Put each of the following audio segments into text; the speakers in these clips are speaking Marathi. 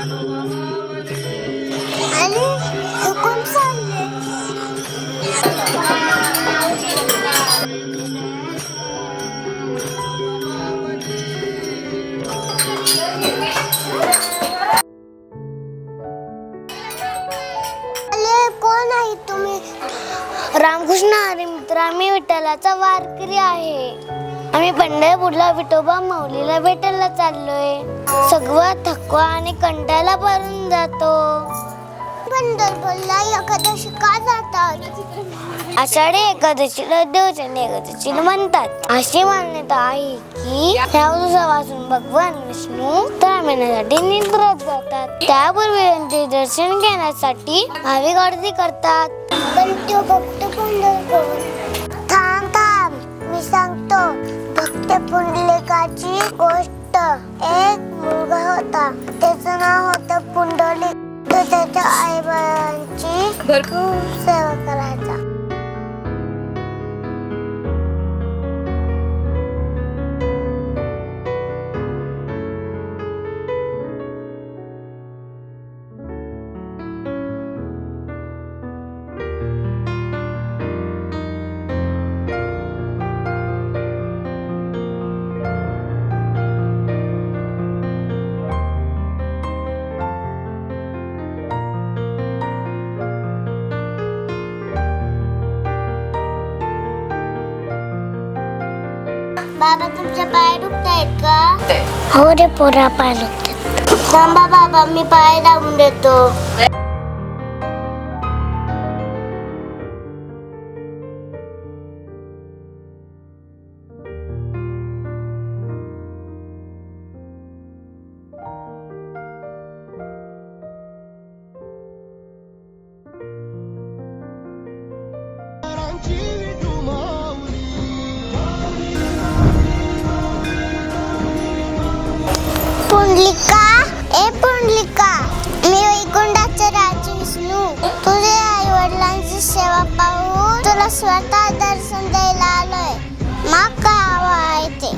आणि कोण चालले? कोण आहे तुम्ही? रामकृष्ण हरी मित्र, आम्ही विठ्ठलाचा वारकरी आहे. आम्ही पंढरपूरला विठोबा माऊलीला भेटायला चाललोय. सगळा थकवा आणि कंटाळा भरून जातो. पंढरपूरला एकादशी का जातात? आषाढी एकादशीला देवचंडी एकादशी म्हणतात. अशी मान्यता आहे की ह्या दिवसापासून भगवान विष्णू 3 महिन्यासाठी निद्रेत जातात. त्यापूर्वी त्यांचे दर्शन घेण्यासाठी भाविक गर्दी करतात. पण तो भक्त पुंडलिक थांब मी सांगतो. भक्त पुंडलिकाची गोष्ट. एक मुलगा होता, त्याचं नाव होतं पुंडलिक. तो त्याच्या आई बाबांची भरपूर सेवा करायचा. बाबा तुमच्या पाय दुखतायत का? हो रे पोरा, पाय दुखतात. थांबा बाबा, मी पाय दाबून देतो. पुंडलिका, ए पुंडलिका, मी वैकुंठाचा राजा विष्णू तुझ्या आई वडिलांची सेवा पाहून तुला स्वतः दर्शन द्यायला आलोय. मग काय हवं आहे ते?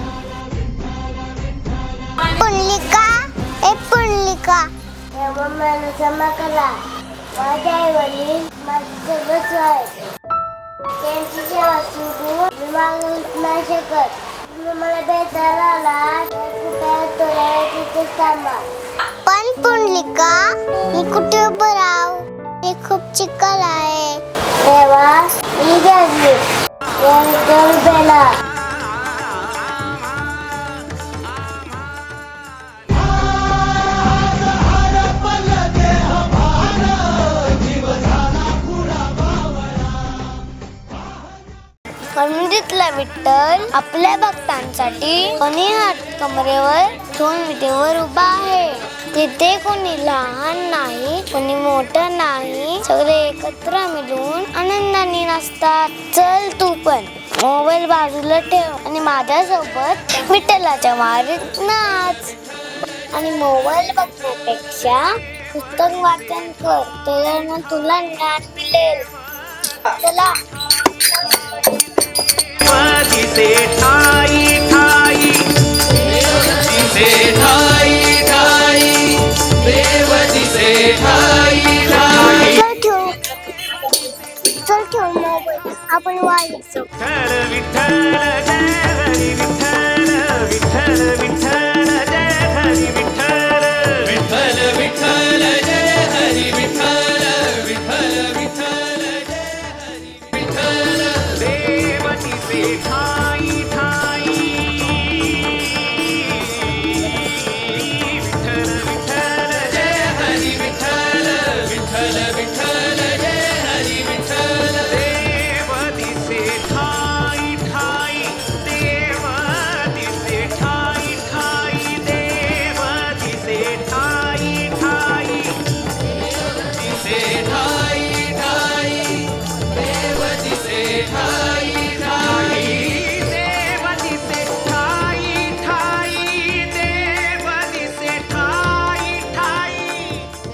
पुंडलिका, ए पुंडलिका, मला क्षमा करा. माझे आई वडील माझे सर्वस्व आहे. त्यांची सेवा सोडून मी मागून नाही शकत. मला भेटायला आला पण पुंडलिका, मी कुठे उभं राहू? मी खूप चिखल आहे. तेव्हा मी गेली मंदिरातला विठ्ठल आपल्या भक्तांसाठी कोणी हात कमरेवर ठेवून विटेवर उभा आहे. तिथे कोणी लहान नाही, कोणी मोठं नाही, सगळे एकत्र मिळून आनंदाने नाचतात. चल तू पण मोबाईल बाजूला ठेव आणि माझ्यासोबत विठ्ठलाच्या वारीत नाच. आणि मोबाईल बघण्यापेक्षा पुस्तक वाचन कर, त्याच्यानं तुला ज्ञान मिळेल. चला. दिसे ठाई ठाई दिसे ठाई ठाई देव दिसे ठाई ठाई. चल ठेव मोबाईल, आपण वारीत जाऊ. विठ्ठल जय